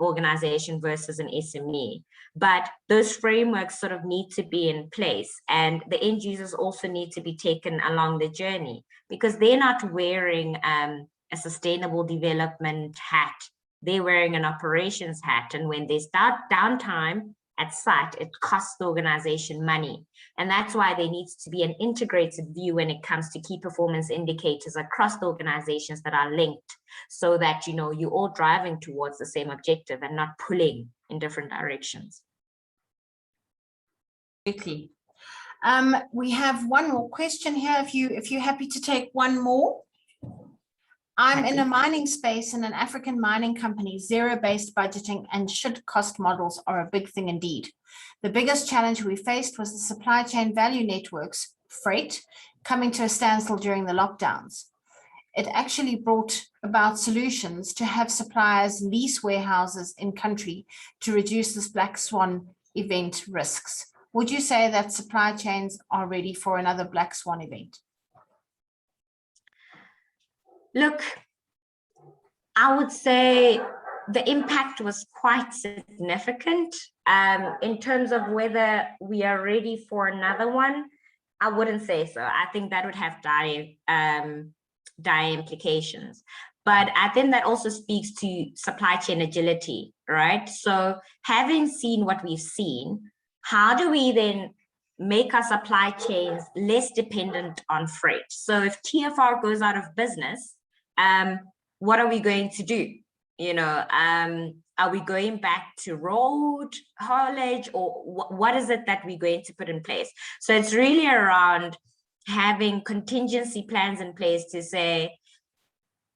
organization versus an SME. But those frameworks sort of need to be in place, and the end users also need to be taken along the journey, because they're not wearing a sustainable development hat, they're wearing an operations hat. And when there's downtime at site, it costs the organization money. And that's why there needs to be an integrated view when it comes to key performance indicators across the organizations that are linked, so that, you know, you're all driving towards the same objective and not pulling in different directions. Absolutely. We have one more question here. If you're happy to take one more. I'm in a mining space in an African mining company. Zero-based budgeting and should cost models are a big thing indeed. The biggest challenge we faced was the supply chain value networks, freight, coming to a standstill during the lockdowns. It actually brought about solutions to have suppliers lease warehouses in country to reduce this black swan event risks? Would you say that supply chains are ready for another black swan event? Look, I would say the impact was quite significant. In terms of whether we are ready for another one, I wouldn't say so. I think that would have dire implications. But I think that also speaks to supply chain agility, right? So having seen what we've seen, how do we then make our supply chains less dependent on freight? So if TFR goes out of business, what are we going to do? Are we going back to road haulage, or what is it that we're going to put in place? So it's really around having contingency plans in place to say,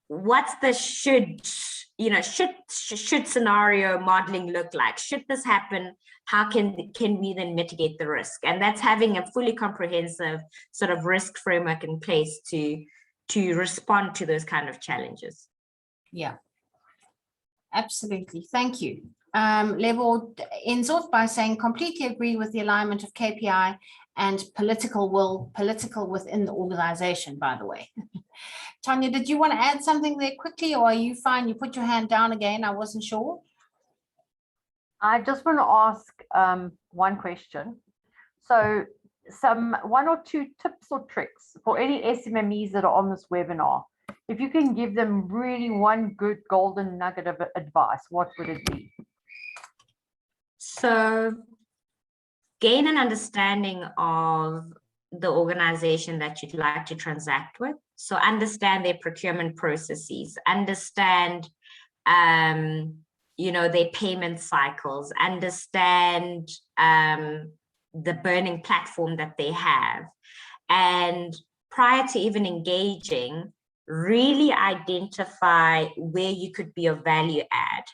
what's the should scenario modeling look like? Should this happen, how can we then mitigate the risk? And that's having a fully comprehensive sort of risk framework in place to respond to those kind of challenges. Yeah, absolutely. Thank you. Level ends off by saying, completely agree with the alignment of KPI and political within the organization, by the way. Tanya, did you want to add something there quickly, or are you fine? You put your hand down again. I wasn't sure. I just want to ask one question. So one or two tips or tricks for any SMMEs that are on this webinar. If you can give them really one good golden nugget of advice, what would it be? So gain an understanding of the organization that you'd like to transact with. So understand their procurement processes, understand their payment cycles, understand the burning platform that they have. And prior to even engaging, really identify where you could be of value add.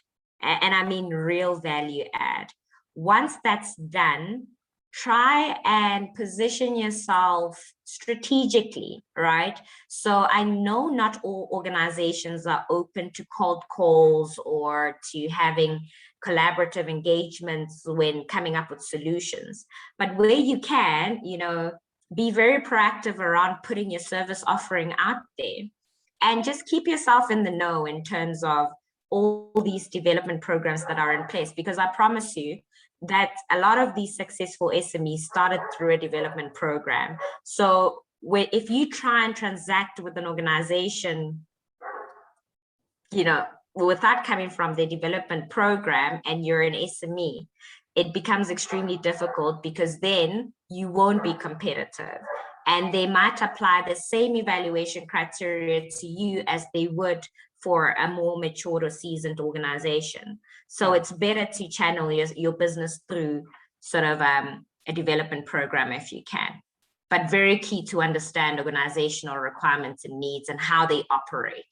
And I mean real value add. Once that's done, try and position yourself strategically, right? So I know not all organizations are open to cold calls or to having collaborative engagements when coming up with solutions. But where you can, be very proactive around putting your service offering out there, and just keep yourself in the know in terms of all these development programs that are in place, because I promise you that a lot of these successful SMEs started through a development program. So if you try and transact with an organization, without coming from the development program and you're an SME, it becomes extremely difficult, because then you won't be competitive. And they might apply the same evaluation criteria to you as they would for a more matured or seasoned organization. So it's better to channel your business through sort of a development program if you can. But very key to understand organizational requirements and needs and how they operate.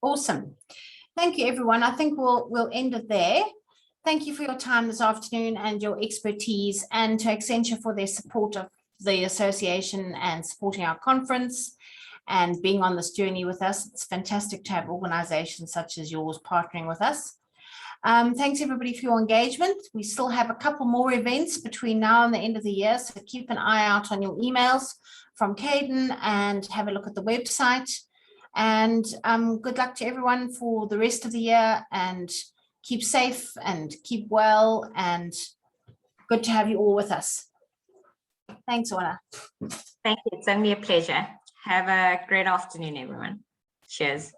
Awesome. Thank you, everyone. I think we'll end it there. Thank you for your time this afternoon and your expertise, and to Accenture for their support of the association and supporting our conference and being on this journey with us. It's fantastic to have organizations such as yours partnering with us. Thanks everybody for your engagement. We still have a couple more events between now and the end of the year, so keep an eye out on your emails from Caden and have a look at the website. And good luck to everyone for the rest of the year, and keep safe and keep well, and good to have you all with us. Thanks, Ola. Thank you. It's only a pleasure. Have a great afternoon, everyone. Cheers.